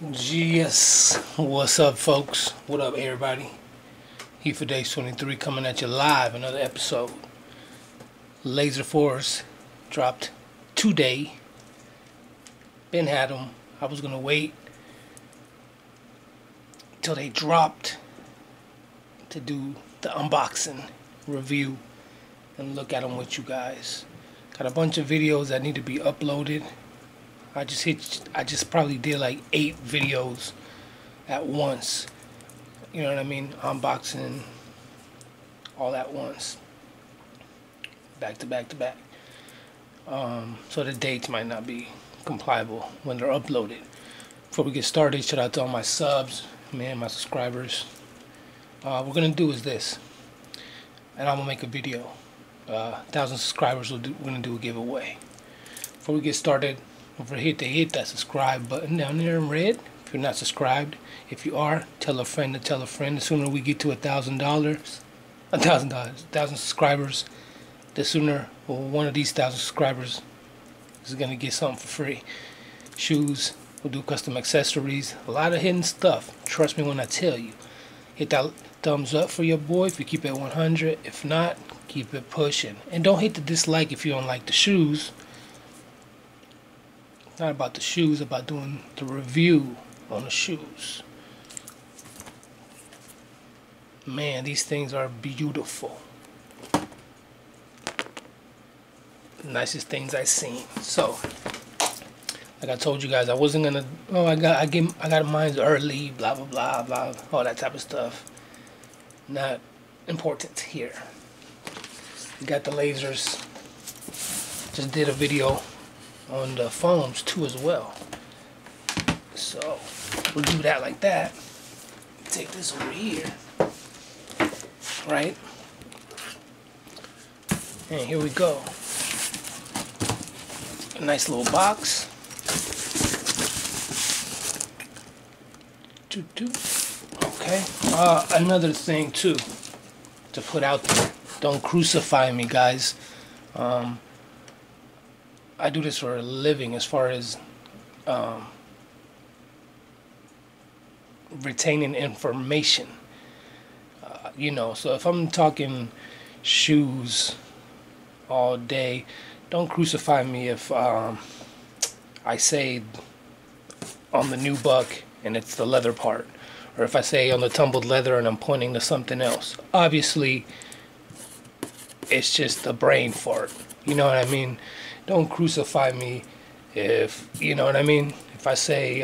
Yes, what's up, folks? What up, everybody? HeForDays23 coming at you live. Another episode. Laser Force dropped today. Ben had them. I was gonna wait till they dropped to do the unboxing review and look at them with you guys. Got a bunch of videos that need to be uploaded. I just probably did like 8 videos at once. You know what I mean? Unboxing all at once. Back to back to back. So the dates might not be compliable when they're uploaded. Before we get started, shout out to all my subs, man, my subscribers. What we're gonna do is this, and I'm gonna make a video. 1,000 subscribers, we're gonna do a giveaway. Before we get started, don't forget to hit that subscribe button down there in red if you're not subscribed. If you are, tell a friend to tell a friend. The sooner we get to $1,000 subscribers, the sooner one of these 1,000 subscribers is gonna get something for free. Shoes, we'll do custom accessories, a lot of hidden stuff. Trust me when I tell you. Hit that thumbs up for your boy if you keep it 100. If not, keep it pushing. And don't hit the dislike if you don't like the shoes. Not about the shoes, about doing the review on the shoes. Man, these things are beautiful. The nicest things I've seen. So, like I told you guys, I wasn't gonna. Oh, I got mine early. Blah blah blah blah. All that type of stuff. Not important here. We got the lasers. Just did a video on the phones too as well, so we'll do that like that. Take this over here, right, and here we go. A nice little box. Okay, another thing too to put out there, don't crucify me, guys. I do this for a living as far as retaining information. You know, so if I'm talking shoes all day, don't crucify me if I say on the new buck and it's the leather part, or if I say on the tumbled leather and I'm pointing to something else. Obviously, it's just a brain fart. You know what I mean? Don't crucify me if, you know what I mean? If I say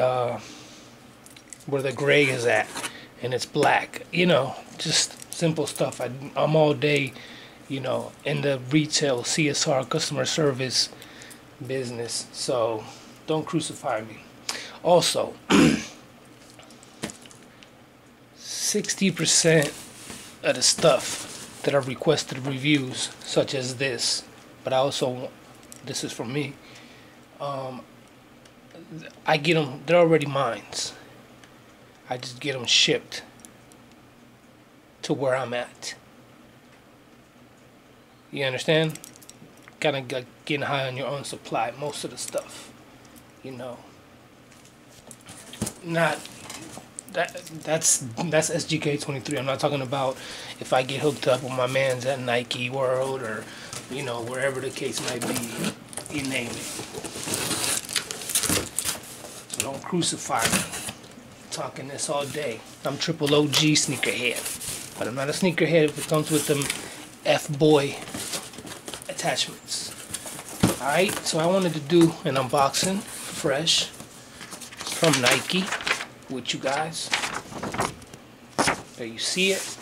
where the gray is at and it's black, you know, just simple stuff. I'm all day, you know, in the retail CSR customer service business, so don't crucify me. Also, 60% of the stuff that are requested reviews, such as this, but I also, this is from me, I get them, they're already mine. I just get them shipped to where I'm at. You understand? Kind of getting high on your own supply, most of the stuff, you know. Not that's SGK23. I'm not talking about if I get hooked up with my man's at Nike World or, you know, wherever the case might be, you name it. So don't crucify me. I'm talking this all day. I'm triple OG sneakerhead, but I'm not a sneakerhead if it comes with them F-boy attachments. Alright, so I wanted to do an unboxing fresh from Nike with you guys. There you see it.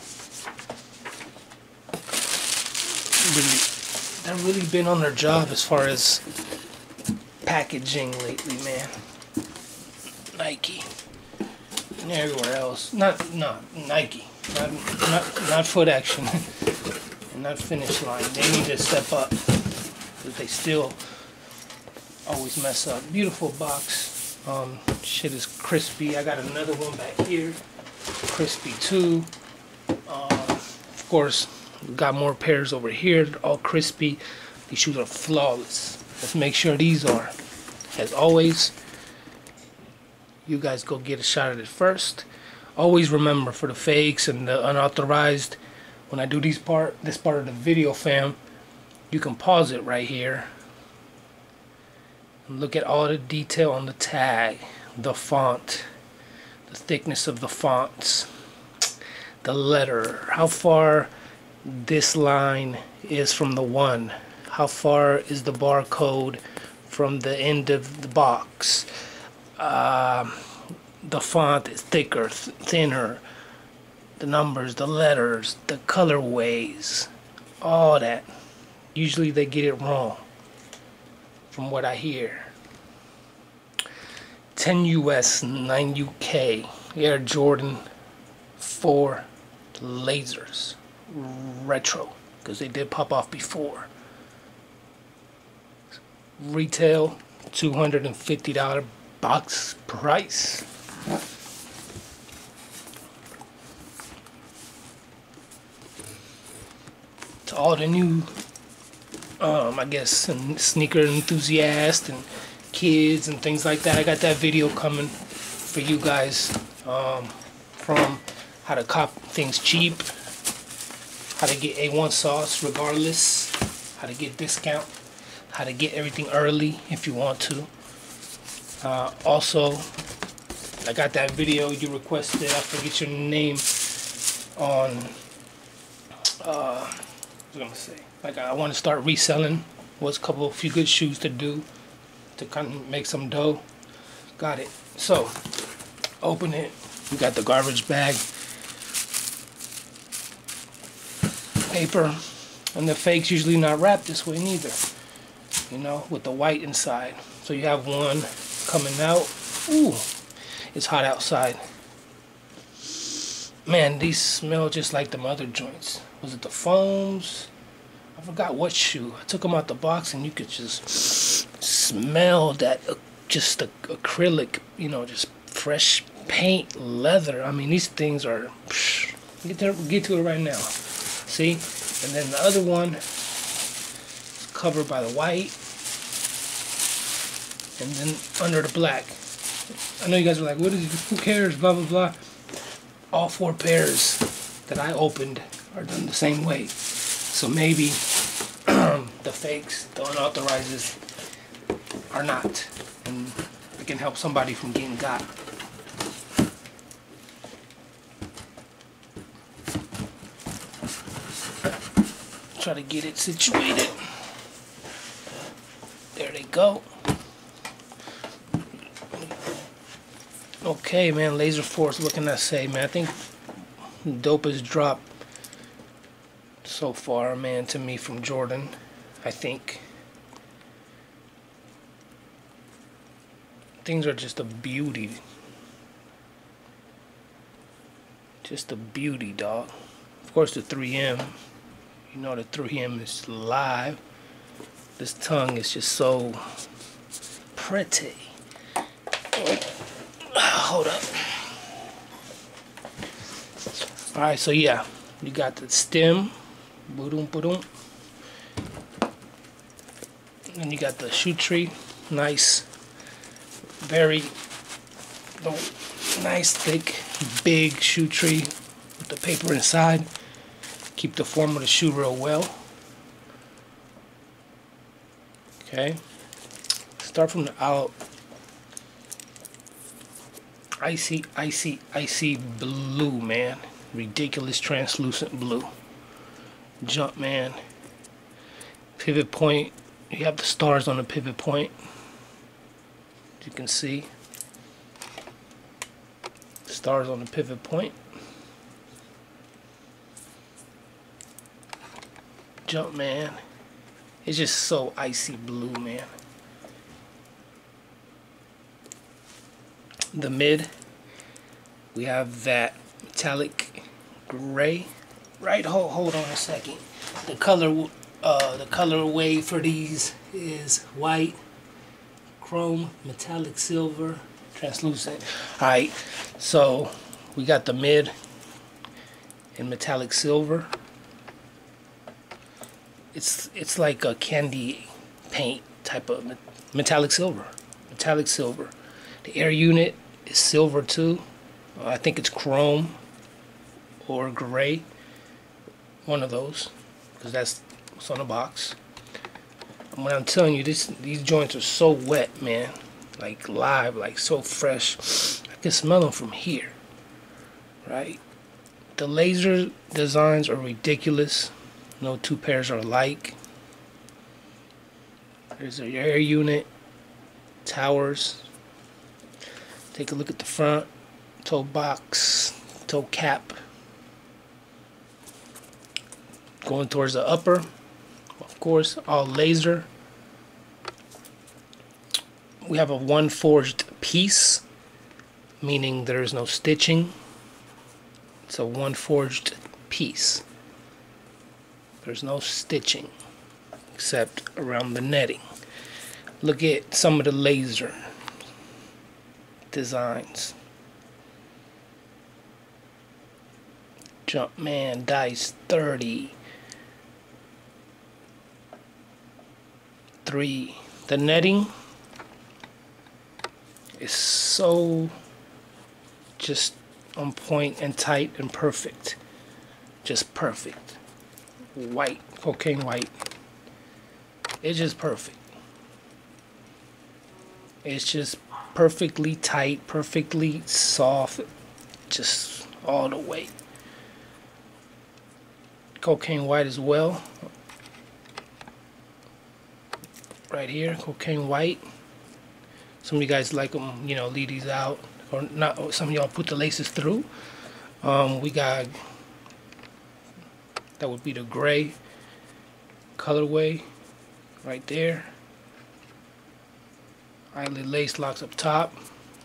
They've really been on their job as far as packaging lately, man. Nike and everywhere else. Not Nike. Not Foot Action and not Finish Line. They need to step up, but they still always mess up. Beautiful box. Shit is crispy. I got another one back here, crispy too. Of course, got more pairs over here, all crispy. These shoes are flawless. Let's make sure these are. As always, You guys go get a shot at it first. Always remember, for the fakes and the unauthorized, when I do this part of the video, fam, you can pause it right here and look at all the detail on the tag, the font, the thickness of the fonts, the letter, how far this line is from the one, how far is the barcode from the end of the box, the font is thicker, thinner, the numbers, the letters, the colorways, all that. Usually they get it wrong, from what I hear. 10 US, 9 UK, Air Jordan 4 lasers, retro, because they did pop off before. Retail $250 box price. To all the new I guess sneaker enthusiasts and kids and things like that, I got that video coming for you guys, from how to cop things cheap, how to get A1 sauce regardless, how to get discount, how to get everything early if you want to. Also, I got that video you requested, I forget your name, on I was gonna say, like, I want to start reselling. Was a few good shoes to do to kind of make some dough. Got it. So open it. We got the garbage bag, paper, and the fake's usually not wrapped this way neither, you know, with the white inside. So you have one coming out. Ooh, it's hot outside. Man, these smell just like them other joints. Was it the foams? I forgot what shoe. I took them out the box and you could just smell that, just the acrylic, you know, just fresh paint, leather. I mean, these things are, get to it right now. See? And then the other one is covered by the white and then under the black. I know you guys are like, what is, who cares, blah, blah, blah. All 4 pairs that I opened are done the same way. So maybe the fakes, the unauthorized are not. And it can help somebody from getting got. Try to get it situated. There they go. Okay, man, Laser Force, what can I say, man? I think dopest drop so far, man, to me from Jordan, I think. Things are just a beauty. Just a beauty, dog. Of course, the 3M. You know the 3M is live. This tongue is just so pretty. Hold up. Alright, so yeah, you got the stem. Boom, boom. And you got the shoe tree. Nice. Very nice, thick, big shoe tree with the paper inside. Keep the form of the shoe real well. Okay. Start from the out. Icy blue, man. Ridiculous translucent blue. Jumpman. Pivot point. You have the stars on the pivot point. As you can see. Stars on the pivot point. Jumpman. It's just so icy blue, man. The mid, we have that metallic gray. Right, hold on a second. The colorway for these is white, chrome, metallic silver, translucent. Alright, so we got the mid in metallic silver. It's like a candy paint type of metallic silver. Metallic silver. The air unit is silver too. I think it's chrome or gray, one of those, because that's what's on the box. And when I'm telling you, these joints are so wet, man, like live, like so fresh. I can smell them from here, right? The laser designs are ridiculous. No two pairs are alike. There's your air unit, towers. Take a look at the front, toe box, toe cap. Going towards the upper, of course, all laser. We have a one forged piece, meaning there is no stitching. It's a one forged piece. There's no stitching except around the netting. Look at some of the laser designs. Jumpman Dice 30. 3. The netting is so just on point and tight and perfect. Just perfect. White, cocaine white. It's just perfect. It's just perfectly tight, perfectly soft, just all the way. Cocaine white as well. Right here, cocaine white. Some of you guys like them, you know, leave these out, or not. Some of y'all put the laces through. We got, that would be the gray colorway right there. Eyelid lace locks up top,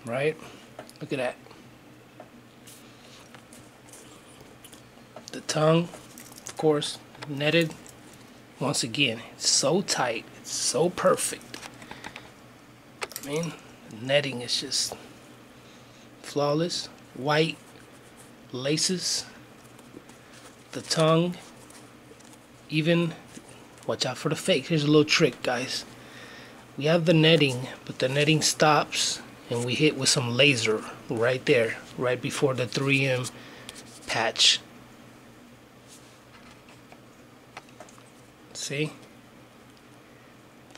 right? Look at that. The tongue, of course, netted. Once again, it's so tight, it's so perfect. I mean, the netting is just flawless. White laces. The tongue, even, watch out for the fake. Here's a little trick, guys. We have the netting, but the netting stops and we hit with some laser right there, right before the 3M patch. See?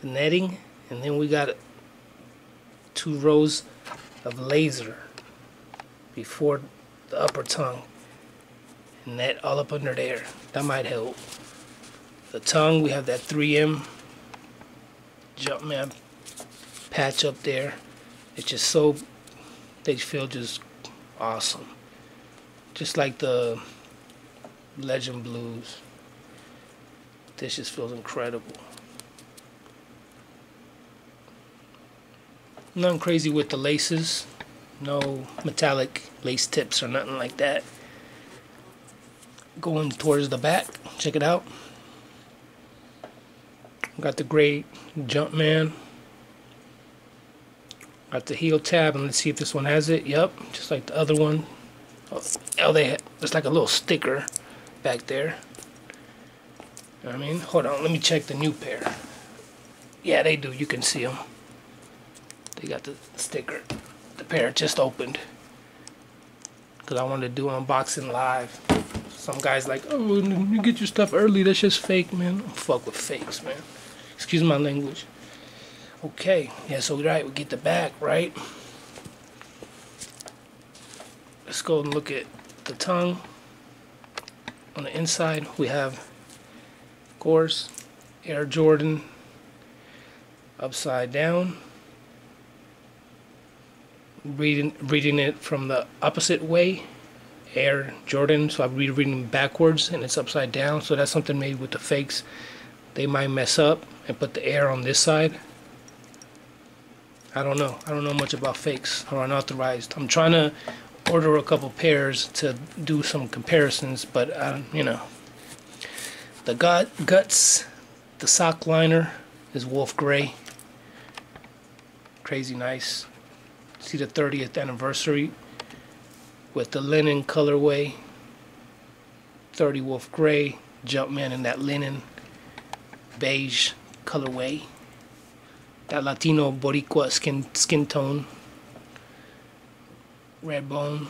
The netting, and then we got 2 rows of laser before the upper tongue. And that all up under there. That might help. The tongue, we have that 3M Jumpman patch up there. It's just so, they feel just awesome. Just like the Legend Blues. This just feels incredible. Nothing crazy with the laces. No metallic lace tips or nothing like that. Going towards the back, check it out. Got the gray Jumpman. Got the heel tab, and let's see if this one has it. Yep, just like the other one. Oh, there's like a little sticker back there. You know what I mean? Hold on, let me check the new pair. Yeah, they do. You can see them. They got the sticker. The pair just opened. Because I wanted to do unboxing live. Some guys like, oh, you get your stuff early. That's just fake, man. Don't fuck with fakes, man. Excuse my language. Okay, yeah, so right, we get the back, right? Let's go and look at the tongue. On the inside, we have, of course, Air Jordan upside down. Reading it from the opposite way, Air Jordan, so I'm reading backwards and it's upside down. So that's something maybe with the fakes. They might mess up and put the air on this side. I don't know. I don't know much about fakes or unauthorized. I'm trying to order a couple pairs to do some comparisons, but you know. The guts, the sock liner is Wolf Gray. Crazy nice. See the 30th anniversary with the linen colorway. 30 Wolf Gray, Jumpman in that linen beige colorway, that Latino Boricua skin tone. Redbone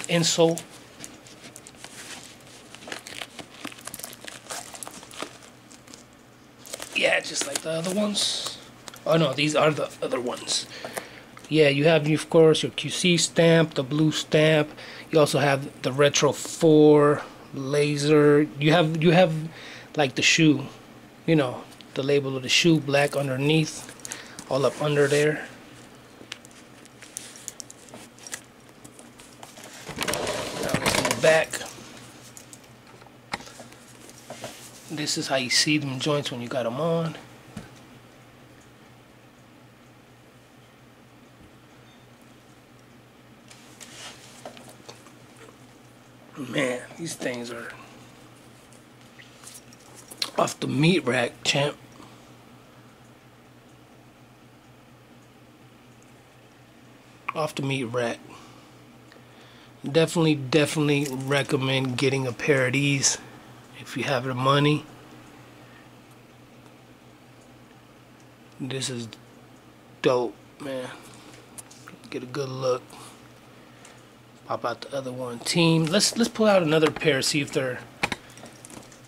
insole. Yeah, just like the other ones. Oh no, these are the other ones. Yeah, you have, of course, your QC stamp, the blue stamp. You also have the Retro 4 laser. You have like the shoe, you know, the label of the shoe, black underneath, all up under there. Now let's move back. This is how you see them joints when you got them on. Man, these things are off the meat rack, champ. Off the meat rack. Definitely recommend getting a pair of these if you have the money. This is dope, man. Get a good look. Pop out the other one. Team. Let's pull out another pair, see if it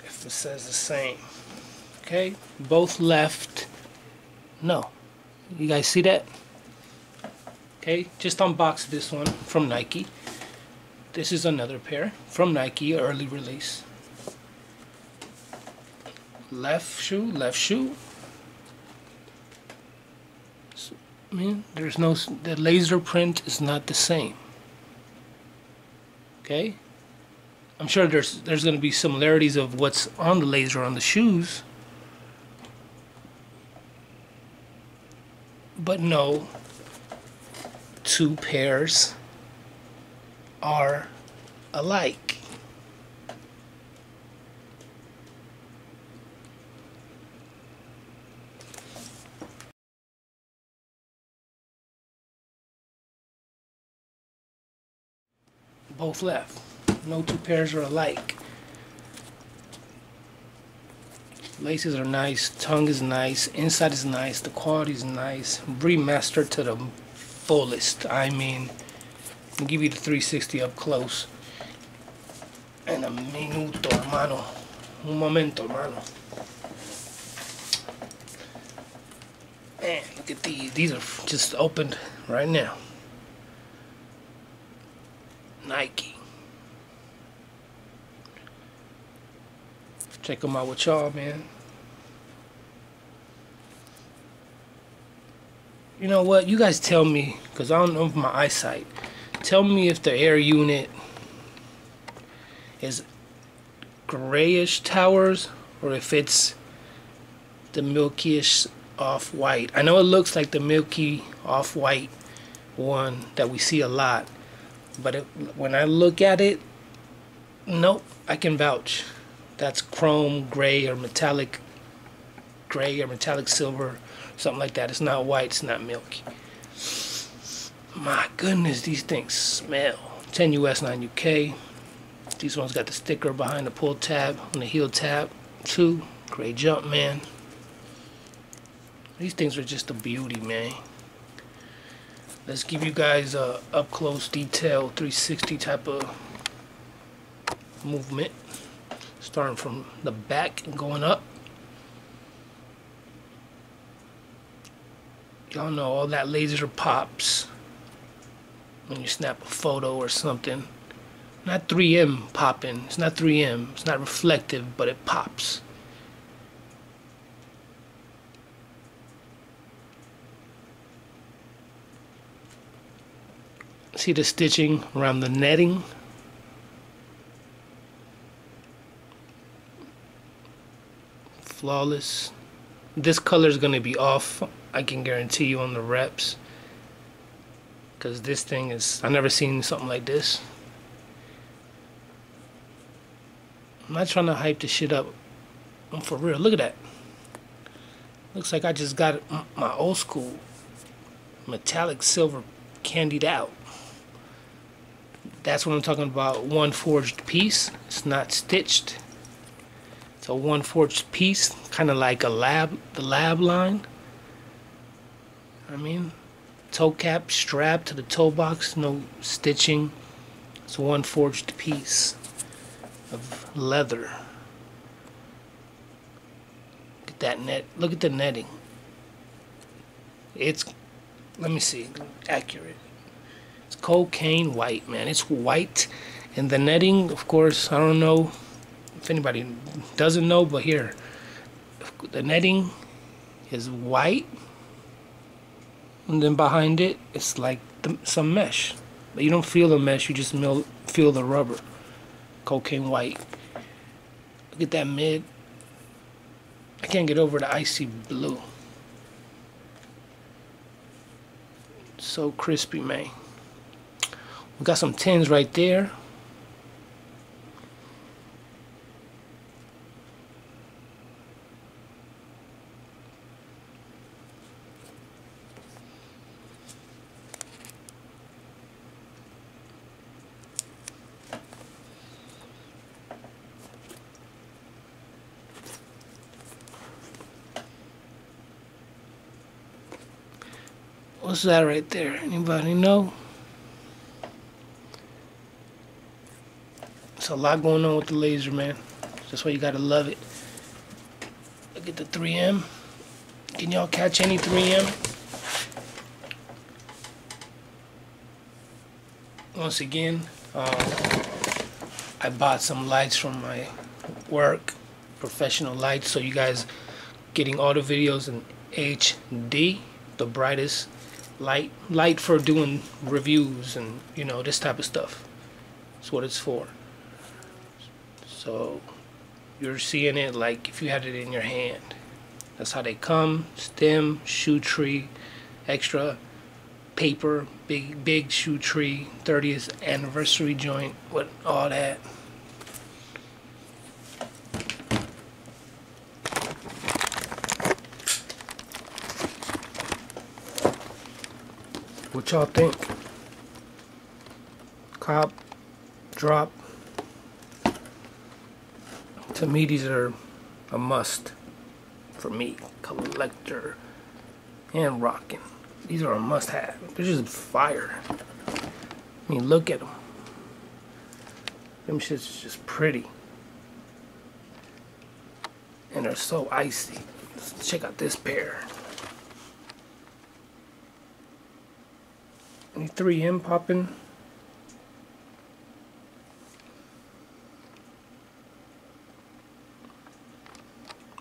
says the same. Okay, both left. No. You guys see that? Okay, just unbox this one from Nike. This is another pair from Nike, early release. Left shoe, left shoe. So, I mean, the laser print is not the same. Okay, I'm sure there's going to be similarities of what's on the laser on the shoes, but no two pairs are alike. Both left. No two pairs are alike. Laces are nice, tongue is nice, inside is nice, the quality is nice, remastered to the fullest. I mean, I'll give you the 360 up close. En un minuto, hermano. Un momento, hermano. Man, look at these. These are just opened right now. Nike. Check them out with y'all, man. You know what? You guys tell me, because I don't know my eyesight. Tell me if the air unit is grayish towers or if it's the milkyish off-white. I know it looks like the milky off-white one that we see a lot. But when I look at it, nope, I can vouch. That's chrome, gray, or metallic gray, or metallic silver, something like that. It's not white, it's not milky. My goodness, these things smell. 10 US, 9 UK. These ones got the sticker behind the pull tab, on the heel tab, too. Great jump, man. These things are just a beauty, man. Let's give you guys a up close detail 360 type of movement, starting from the back and going up. Y'all know all that laser pops when you snap a photo or something. Not 3M popping. It's not 3M. It's not reflective, but it pops. See the stitching around the netting? Flawless. This color is going to be off, I can guarantee you, on the reps. Because this thing is, I've never seen something like this. I'm not trying to hype this shit up. I'm for real. Look at that. Looks like I just got my old school metallic silver candied out. That's what I'm talking about. One forged piece. It's not stitched. It's a one forged piece, kind of like the lab line. I mean, toe cap strap to the toe box, no stitching. It's one forged piece of leather. Look at that net. Look at the netting. It's, let me see, accurate. It's cocaine white, man. It's white. And the netting, of course, I don't know if anybody doesn't know, but here, the netting is white. And then behind it, it's like some mesh. But you don't feel the mesh, you just feel the rubber. Cocaine white. Look at that mid. I can't get over the icy blue. So crispy, man. We got some tins right there. What's that right there? Anybody know? There's a lot going on with the laser, man. That's why you gotta love it. Look at the 3M. Can y'all catch any 3M? Once again, I bought some lights from my work, professional lights, so you guys getting all the videos in HD, the brightest light for doing reviews and, you know, this type of stuff. That's what it's for. So you're seeing it like if you had it in your hand. That's how they come. Stem, shoe tree, extra paper, big shoe tree, 30th anniversary joint with all that. What y'all think? Cop, drop. To me, these are a must for me, collector and rocking. These are a must-have. They're just fire. I mean, look at them. Them shit's just pretty, and they're so icy. Let's check out this pair. Any 3M popping?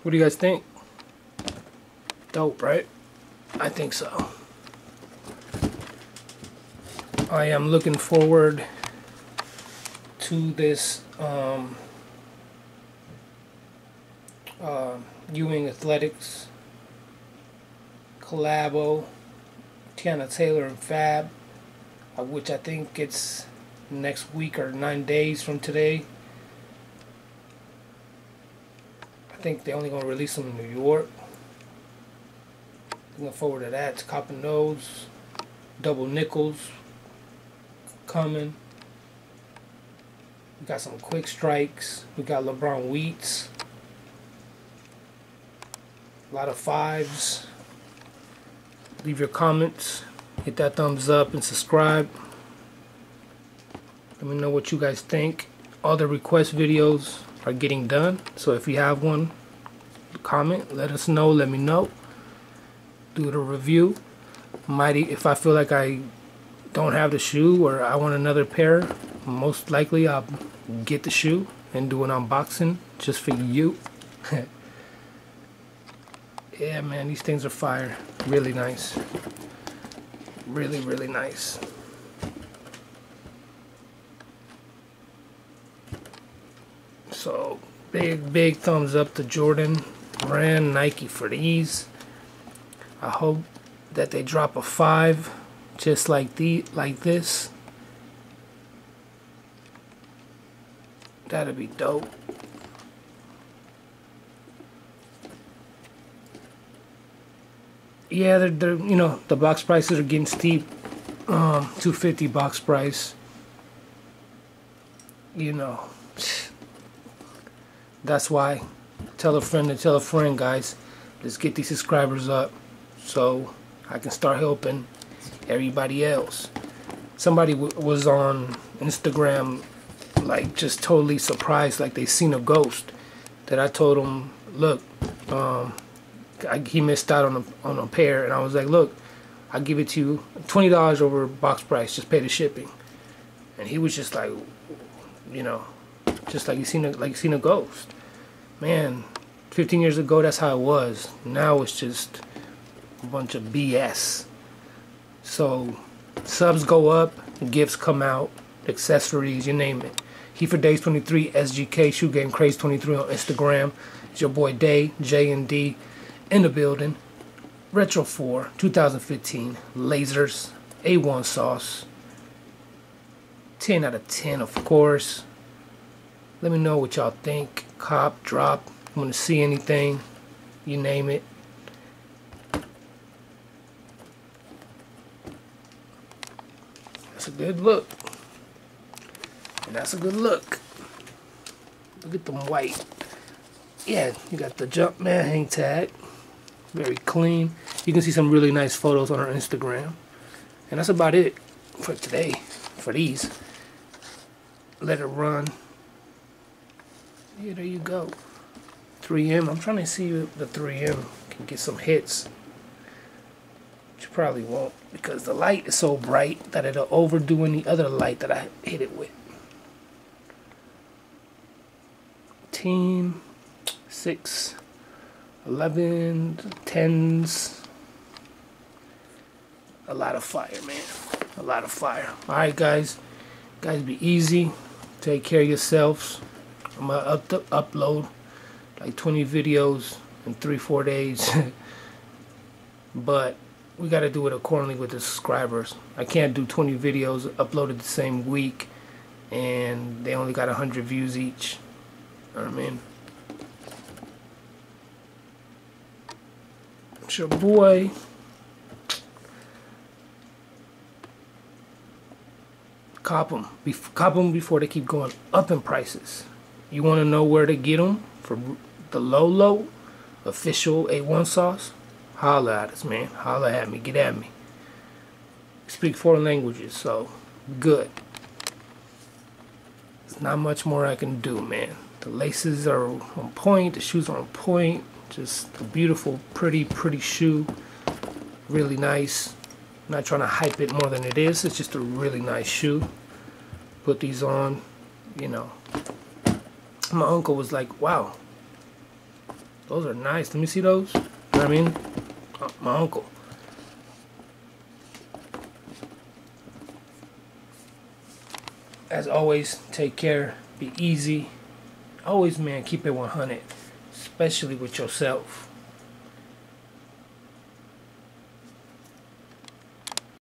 What do you guys think? Dope, right? I think so. I am looking forward to this Ewing Athletics collabo, Tiana Taylor and Fab, which I think it's next week or 9 days from today. I think they're only going to release them in New York. Looking forward to that. It's Copper Nose, Double Nickels coming. We got some Quick Strikes. We got LeBron Wheats. A lot of 5s. Leave your comments. Hit that thumbs up and subscribe. Let me know what you guys think. All the request videos are getting done. So if you have one, comment. Let us know. Let me know. Do the review. If I feel like I don't have the shoe or I want another pair, most likely I'll get the shoe and do an unboxing just for you. Yeah, man, these things are fire. Really nice. Really, really nice. So, big thumbs up to Jordan Brand, Nike for these. I hope that they drop a 5 just like this. That'd be dope. Yeah, they're you know, the box prices are getting steep. $250 box price. You know, that's why. Tell a friend to tell a friend, guys. Let's get these subscribers up so I can start helping everybody else. Somebody was on Instagram, like just totally surprised, like they seen a ghost. That I told him, look, he missed out on a pair, and I was like, look, I'll give it to you $20 over box price, just pay the shipping. And he was just like, you know, just like you seen a ghost. Man, 15 years ago, that's how it was. Now it's just a bunch of BS. So subs go up, gifts come out, accessories, you name it. He for Days 23, SGK, Shoe Game Craze 23 on Instagram. It's your boy Day, J&D, in the building. Retro 4, 2015, lasers, A1 sauce. 10 out of 10, of course. Let me know what y'all think. Cop, drop, want to see anything, you name it. That's a good look. And that's a good look. Look at them white. Yeah, you got the Jumpman hang tag. Very clean. You can see some really nice photos on our Instagram. And that's about it for today, for these. Let it run. Yeah, there you go. 3M. I'm trying to see if the 3M can get some hits. Which you probably won't, because the light is so bright that it'll overdo any other light that I hit it with. Team 6, 11, 10s. A lot of fire, man. A lot of fire. Alright, guys. Guys, be easy. Take care of yourselves. I'm going to upload like 20 videos in 3-4 days. But we got to do it accordingly with the subscribers. I can't do 20 videos uploaded the same week and they only got 100 views each. You know what I mean? It's your boy. Cop them. Cop them before they keep going up in prices. You want to know where to get them for the low official A1 sauce? Holla at us, man. Holla at me. Get at me. Speak 4 languages, so good. There's not much more I can do, man. The laces are on point. The shoes are on point. Just a beautiful, pretty shoe. Really nice. I'm not trying to hype it more than it is. It's just a really nice shoe. Put these on, you know. My uncle was like, wow, those are nice. Let me see those. You know what I mean? My uncle. As always, take care. Be easy. Always, man, keep it 100. Especially with yourself.